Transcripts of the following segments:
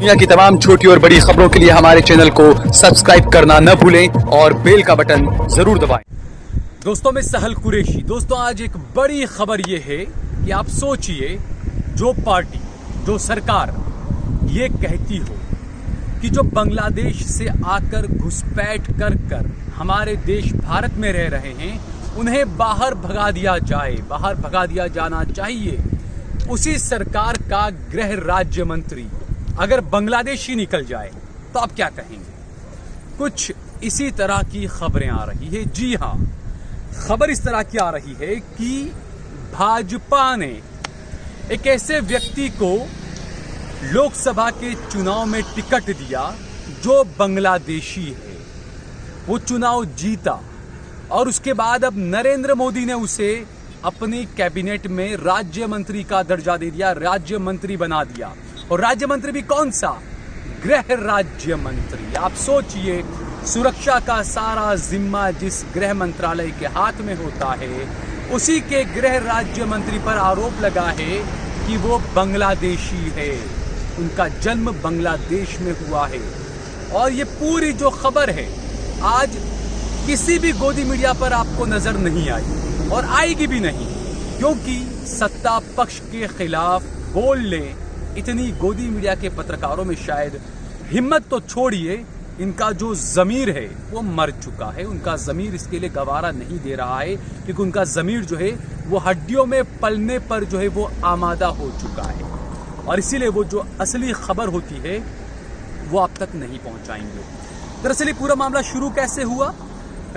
दुनिया की तमाम छोटी और बड़ी खबरों के लिए हमारे चैनल को सब्सक्राइब करना न भूलें और बेल का बटन जरूर दबाएं। दोस्तों, मैं सहल कुरैशी। दोस्तों, आज एक बड़ी खबर ये है कि आप सोचिए, जो पार्टी, जो सरकार ये कहती हो कि जो बांग्लादेश से आकर घुसपैठ कर हमारे देश भारत में रह रहे हैं उन्हें बाहर भगा दिया जाए, बाहर भगा दिया जाना चाहिए, उसी सरकार का गृह राज्य मंत्री अगर बांग्लादेश ही निकल जाए तो आप क्या कहेंगे? कुछ इसी तरह की खबरें आ रही है। जी हाँ, खबर इस तरह की आ रही है कि भाजपा ने एक ऐसे व्यक्ति को लोकसभा के चुनाव में टिकट दिया जो बांग्लादेशी है। वो चुनाव जीता और उसके बाद अब नरेंद्र मोदी ने उसे अपनी कैबिनेट में राज्य मंत्री का दर्जा दे दिया, राज्य मंत्री बना दिया। और राज्य मंत्री भी कौन सा? गृह राज्य मंत्री। आप सोचिए, सुरक्षा का सारा जिम्मा जिस गृह मंत्रालय के हाथ में होता है, उसी के गृह राज्य मंत्री पर आरोप लगा है कि वो बांग्लादेशी है, उनका जन्म बांग्लादेश में हुआ है। और ये पूरी जो खबर है आज किसी भी गोदी मीडिया पर आपको नजर नहीं आई और आएगी भी नहीं, क्योंकि सत्ता पक्ष के खिलाफ बोलने इतनी गोदी मीडिया के पत्रकारों में शायद हिम्मत तो छोड़िए, इनका जो जमीर है वो मर चुका है। उनका जमीर इसके लिए गवारा नहीं दे रहा है, क्योंकि उनका जमीर जो है वो हड्डियों में पलने पर जो है वो आमादा हो चुका है। और इसीलिए वो जो असली खबर होती है वो आप तक नहीं पहुंचाएंगे। दरअसल ये पूरा मामला शुरू कैसे हुआ?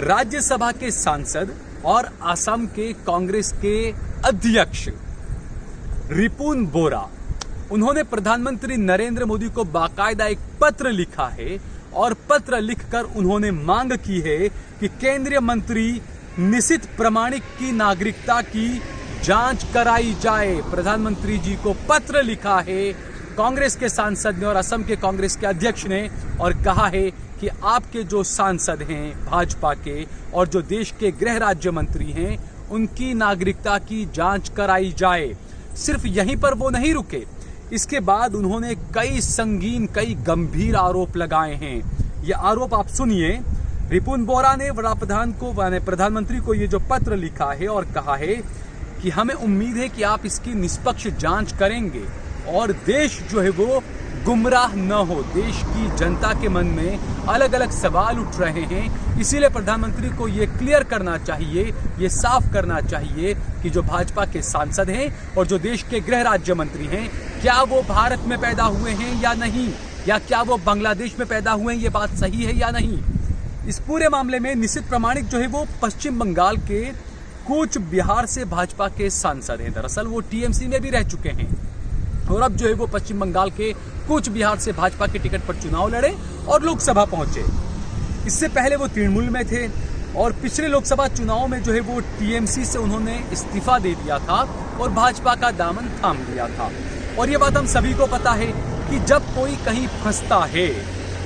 राज्यसभा के सांसद और असम के कांग्रेस के अध्यक्ष रिपुन बोरा, उन्होंने प्रधानमंत्री नरेंद्र मोदी को बाकायदा एक पत्र लिखा है और पत्र लिखकर उन्होंने मांग की है कि केंद्रीय मंत्री निशित प्रामाणिक की नागरिकता की जांच कराई जाए। प्रधानमंत्री जी को पत्र लिखा है कांग्रेस के सांसद ने और असम के कांग्रेस के अध्यक्ष ने, और कहा है कि आपके जो सांसद हैं भाजपा के और जो देश के गृह राज्य मंत्री हैं, उनकी नागरिकता की जांच कराई जाए। सिर्फ यहीं पर वो नहीं रुके, इसके बाद उन्होंने कई संगीन, कई गंभीर आरोप लगाए हैं। ये आरोप आप सुनिए। रिपुन बोरा ने प्रधानमंत्री को ये जो पत्र लिखा है और कहा है कि हमें उम्मीद है कि आप इसकी निष्पक्ष जांच करेंगे और देश जो है वो गुमराह न हो। देश की जनता के मन में अलग अलग सवाल उठ रहे हैं, इसीलिए प्रधानमंत्री को ये क्लियर करना चाहिए, ये साफ करना चाहिए कि जो भाजपा के सांसद हैं और जो देश के गृह राज्य मंत्री हैं, क्या वो भारत में पैदा हुए हैं या नहीं, या क्या वो बांग्लादेश में पैदा हुए हैं, ये बात सही है या नहीं। इस पूरे मामले में निशित प्रामाणिक जो है वो पश्चिम बंगाल के कूच बिहार से भाजपा के सांसद हैं। दरअसल वो टीएमसी में भी रह चुके हैं और अब जो है वो पश्चिम बंगाल के कूच बिहार से भाजपा के टिकट पर चुनाव लड़े और लोकसभा पहुंचे। इससे पहले वो तृणमूल में थे और पिछले लोकसभा चुनाव में जो है वो टीएमसी से उन्होंने इस्तीफा दे दिया था और भाजपा का दामन थाम लिया था। और ये बात हम सभी को पता है कि जब कोई कहीं फंसता है,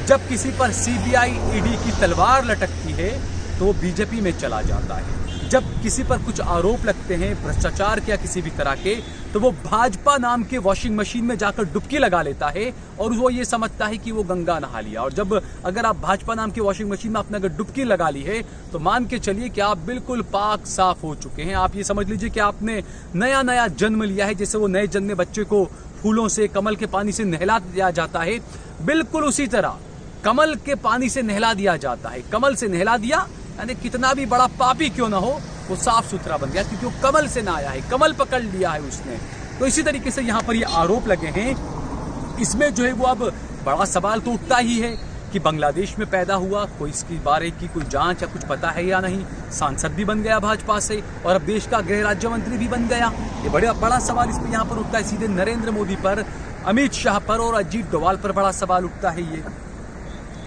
जब किसी पर सीबीआई ईडी की तलवार लटकती है तो वो बीजेपी में चला जाता है। जब किसी पर कुछ आरोप लगते हैं भ्रष्टाचार के या किसी भी तरह के, तो वो भाजपा नाम के वॉशिंग मशीन में जाकर डुबकी लगा लेता है और वो ये समझता है कि वो गंगा नहा लिया। और जब अगर आप भाजपा नाम की वॉशिंग मशीन में आपने अगर डुबकी लगा ली है तो मान के चलिए कि आप बिल्कुल पाक साफ हो चुके हैं। आप ये समझ लीजिए कि आपने नया नया जन्म लिया है। जैसे वो नए जन्मे बच्चे को फूलों से, कमल के पानी से नहला दिया जाता है, बिल्कुल उसी तरह कमल के पानी से नहला दिया जाता है। कमल से नहला दिया यानी कितना भी बड़ा पापी क्यों ना हो, वो साफ सुथरा बन गया, क्योंकि वो कमल से ना आया है, कमल पकड़ लिया है उसने। तो इसी तरीके से यहाँ पर ये आरोप लगे हैं। इसमें जो है वो अब बड़ा सवाल तो उठता ही है कि बांग्लादेश में पैदा हुआ, कोई इसकी बारे की कोई जांच या कुछ पता है या नहीं। सांसद भी बन गया भाजपा से और अब देश का गृह राज्य मंत्री भी बन गया। ये बड़ा सवाल इस पर यहाँ पर उठता है। सीधे नरेंद्र मोदी पर, अमित शाह पर और अजीत डोभाल पर बड़ा सवाल उठता है। ये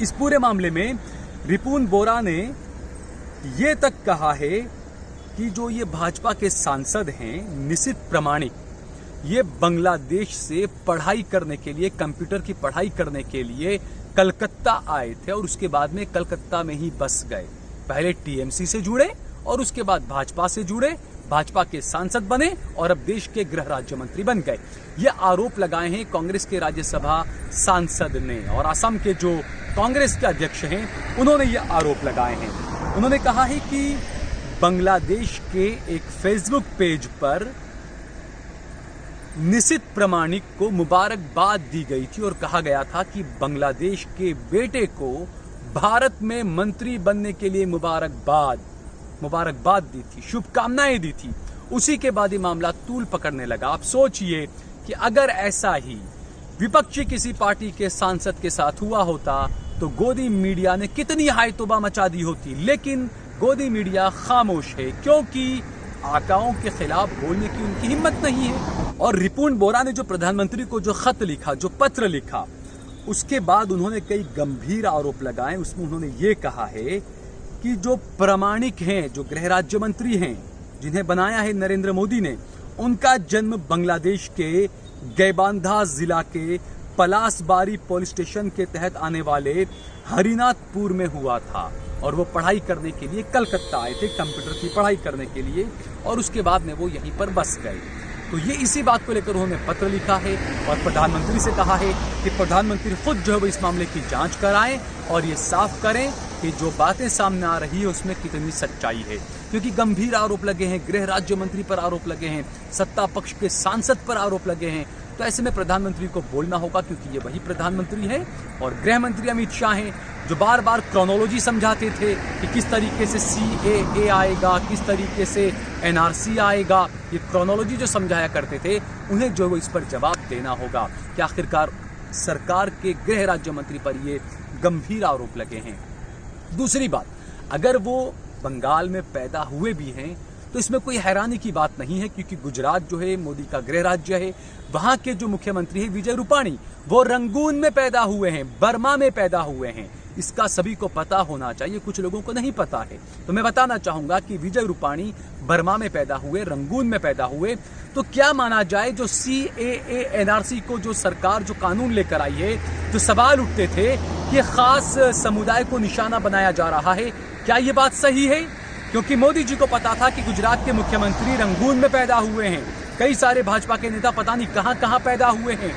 इस पूरे मामले में रिपुन बोरा ने ये तक कहा है कि जो ये भाजपा के सांसद हैं निशित प्रामाणिक, ये बांग्लादेश से पढ़ाई करने के लिए, कंप्यूटर की पढ़ाई करने के लिए कलकत्ता आए थे और उसके बाद में कलकत्ता में ही बस गए। पहले टीएमसी से जुड़े और उसके बाद भाजपा से जुड़े, भाजपा के सांसद बने और अब देश के गृह राज्य मंत्री बन गए। ये आरोप लगाए हैं कांग्रेस के राज्यसभा सांसद ने, और असम के जो कांग्रेस के अध्यक्ष हैं उन्होंने ये आरोप लगाए हैं। उन्होंने कहा है कि बांग्लादेश के एक फेसबुक पेज पर निशित प्रामाणिक को मुबारकबाद दी गई थी और कहा गया था कि बांग्लादेश के बेटे को भारत में मंत्री बनने के लिए मुबारकबाद दी थी, शुभकामनाएं दी थी। उसी के बाद ये मामला तूल पकड़ने लगा। आप सोचिए कि अगर ऐसा ही विपक्षी किसी पार्टी के सांसद के साथ हुआ होता तो गोदी मीडिया ने कितनी हायतोबा मचा दी होती, लेकिन गोदी मीडिया खामोश है क्योंकि आकाओं के खिलाफ बोलने की उनकी हिम्मत नहीं है। और रिपुन बोरा ने जो प्रधानमंत्री को जो खत लिखा, जो पत्र लिखा, उसके बाद उन्होंने कई गंभीर आरोप लगाए। उसमें उन्होंने ये कहा है कि जो प्रामाणिक हैं, जो गृह राज्य मंत्री हैं, जिन्हें बनाया है नरेंद्र मोदी ने, उनका जन्म बांग्लादेश के गैबांधा जिला के पलासबारी पुलिस स्टेशन के तहत आने वाले हरिनाथपुर में हुआ था और वो पढ़ाई करने के लिए कलकत्ता आए थे, कंप्यूटर की पढ़ाई करने के लिए, और उसके बाद में वो यहीं पर बस गए। तो ये इसी बात को लेकर उन्होंने पत्र लिखा है और प्रधानमंत्री से कहा है कि प्रधानमंत्री खुद जो है वो इस मामले की जांच कराएं और ये साफ करें कि जो बातें सामने आ रही है उसमें कितनी सच्चाई है, क्योंकि गंभीर आरोप लगे हैं, गृह राज्य मंत्री पर आरोप लगे हैं, सत्ता पक्ष के सांसद पर आरोप लगे हैं। तो ऐसे में प्रधानमंत्री को बोलना होगा, क्योंकि ये वही प्रधानमंत्री हैं और गृह मंत्री अमित शाह हैं जो बार बार क्रोनोलॉजी समझाते थे कि किस तरीके से CAA आएगा, किस तरीके से NRC आएगा। ये क्रोनोलॉजी जो समझाया करते थे, उन्हें जो वो इस पर जवाब देना होगा कि आखिरकार सरकार के गृह राज्य मंत्री पर ये गंभीर आरोप लगे हैं। दूसरी बात, अगर वो बंगाल में पैदा हुए भी हैं तो इसमें कोई हैरानी की बात नहीं है, क्योंकि गुजरात जो है मोदी का गृह राज्य है। वहां के जो मुख्यमंत्री है विजय रूपाणी, वो रंगून में पैदा हुए हैं, बर्मा में पैदा हुए हैं। इसका सभी को पता होना चाहिए, कुछ लोगों को नहीं पता है। तो मैं बताना चाहूंगा कि विजय रूपाणी बर्मा में पैदा हुए, रंगून में पैदा हुए। तो क्या माना जाए, जो CAA NRC को जो सरकार जो कानून लेकर आई है, जो सवाल उठते थे कि खास समुदाय को निशाना बनाया जा रहा है, क्या ये बात सही है? क्योंकि मोदी जी को पता था कि गुजरात के मुख्यमंत्री रंगून में पैदा हुए हैं, कई सारे भाजपा के नेता पता नहीं कहां कहां पैदा हुए हैं,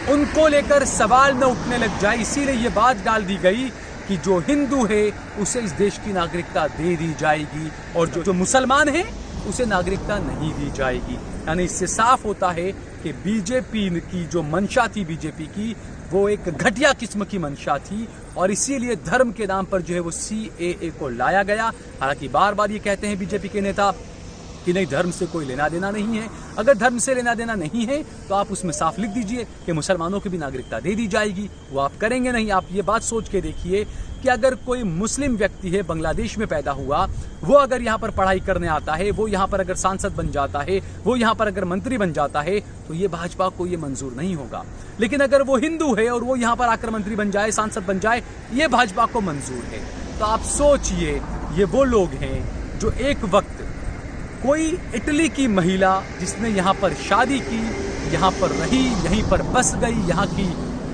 उनको लेकर सवाल न उठने लग जाए, इसीलिए ये बात डाल दी गई कि जो हिंदू है उसे इस देश की नागरिकता दे दी जाएगी और जो मुसलमान है उसे नागरिकता नहीं दी जाएगी। यानी इससे साफ होता है कि बीजेपी की जो मंशा थी, बीजेपी की, वो एक घटिया किस्म की मंशा थी और इसीलिए धर्म के नाम पर जो है वो CAA को लाया गया। हालांकि बार बार ये कहते हैं बीजेपी के नेता कि नहीं, धर्म से कोई लेना देना नहीं है। अगर धर्म से लेना देना नहीं है तो आप उसमें साफ लिख दीजिए कि मुसलमानों की भी नागरिकता दे दी जाएगी। वो आप करेंगे नहीं। आप ये बात सोच के देखिए कि अगर कोई मुस्लिम व्यक्ति है, बांग्लादेश में पैदा हुआ, वो अगर यहाँ पर पढ़ाई करने आता है, वो यहाँ पर अगर सांसद बन जाता है, वो यहाँ पर अगर मंत्री बन जाता है, तो ये भाजपा को ये मंजूर नहीं होगा। लेकिन अगर वो हिंदू है और वो यहाँ पर आकर मंत्री बन जाए, सांसद बन जाए, ये भाजपा को मंजूर है। तो आप सोचिए, ये वो लोग हैं जो एक वक्त कोई इटली की महिला जिसने यहाँ पर शादी की, यहाँ पर रही, यहीं पर बस गई, यहाँ की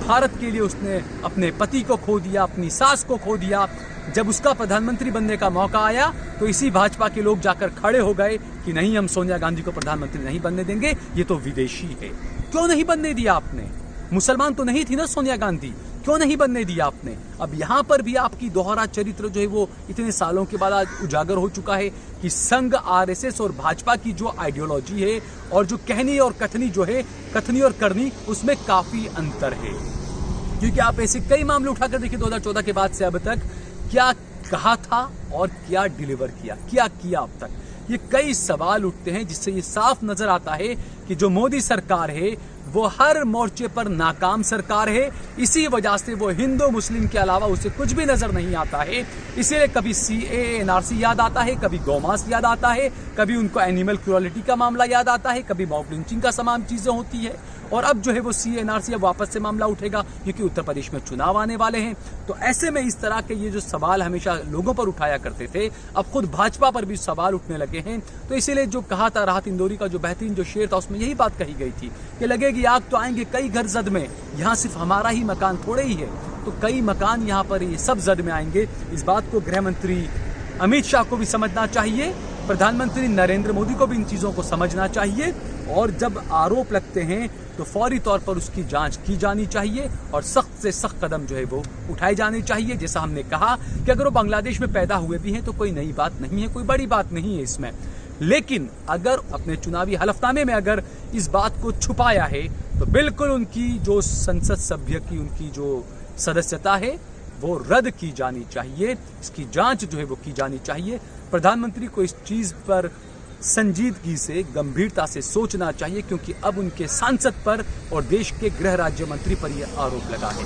भारत के लिए उसने अपने पति को खो दिया, अपनी सास को खो दिया। जब उसका प्रधानमंत्री बनने का मौका आया तो इसी भाजपा के लोग जाकर खड़े हो गए कि नहीं, हम सोनिया गांधी को प्रधानमंत्री नहीं बनने देंगे, ये तो विदेशी है। क्यों नहीं बनने दिया आपने? मुसलमान तो नहीं थी ना सोनिया गांधी, क्यों नहीं बनने दिया आपने? अब यहाँ पर भी आपकी दोहरा चरित्र जो है वो इतने सालों के बाद आज उजागर हो चुका है कि संघ, RSS और भाजपा की जो आइडियोलॉजी है और जो कहनी और कथनी जो है, कथनी और करनी, उसमें काफी अंतर है। क्योंकि आप ऐसे कई मामले उठाकर देखिए 2014 के बाद से अब तक, क्या कहा था और क्या डिलीवर किया, क्या किया अब तक, ये कई सवाल उठते हैं, जिससे ये साफ नजर आता है कि जो मोदी सरकार है वो हर मोर्चे पर नाकाम सरकार है। इसी वजह से वो हिंदू मुस्लिम के अलावा उसे कुछ भी नजर नहीं आता है। इसीलिए कभी CAA NRC याद आता है, कभी गौमांस याद आता है, कभी उनको एनिमल क्रूअलिटी का मामला याद आता है, कभी मॉब लिंचिंग का तमाम चीजें होती है। और अब जो है वो CAA NRC अब वापस से मामला उठेगा क्योंकि उत्तर प्रदेश में चुनाव आने वाले हैं। तो ऐसे में इस तरह के ये जो सवाल हमेशा लोगों पर उठाया करते थे, अब खुद भाजपा पर भी सवाल उठने लगे हैं। तो इसीलिए जो कहा था, राहत इंदौरी का जो बेहतरीन जो शेर था, उसमें यही बात कही गई थी कि लगेगी आग तो आएंगे कई घर जद में, यहाँ सिर्फ हमारा ही मकान थोड़े ही है, तो कई मकान यहाँ पर ये सब जद में आएंगे। इस बात को गृह मंत्री अमित शाह को भी समझना चाहिए प्रधानमंत्री नरेंद्र मोदी को भी इन चीजों को समझना चाहिए और जब आरोप लगते हैं तो फौरी तौर पर उसकी जांच की जानी चाहिए और सख्त से सख्त कदम जो है वो उठाए जाने चाहिए। जैसा हमने कहा कि अगर वो बांग्लादेश में पैदा हुए भी हैं तो कोई नई बात नहीं है, कोई बड़ी बात नहीं है इसमें, लेकिन अगर अपने चुनावी हलफनामे में अगर इस बात को छुपाया है तो बिल्कुल उनकी जो संसद सभ्य की उनकी जो सदस्यता है वो रद्द की जानी चाहिए। इसकी जांच जो है वो की जानी चाहिए। प्रधानमंत्री को इस चीज पर संजीदगी से, गंभीरता से सोचना चाहिए, क्योंकि अब उनके सांसद पर और देश के गृह राज्य मंत्री पर यह आरोप लगा है।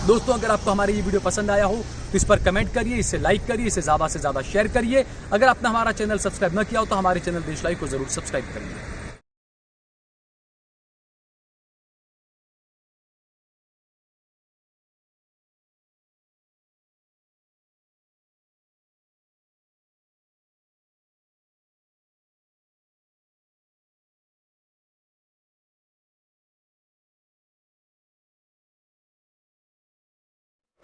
दोस्तों, अगर आपको हमारी ये वीडियो पसंद आया हो तो इस पर कमेंट करिए, इसे लाइक करिए, इसे ज्यादा से ज्यादा शेयर करिए। अगर आपने हमारा चैनल सब्सक्राइब न किया हो तो हमारे चैनल देश लाइव को जरूर सब्सक्राइब करिए।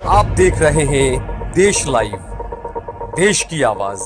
आप देख रहे हैं देश लाइव, देश की आवाज।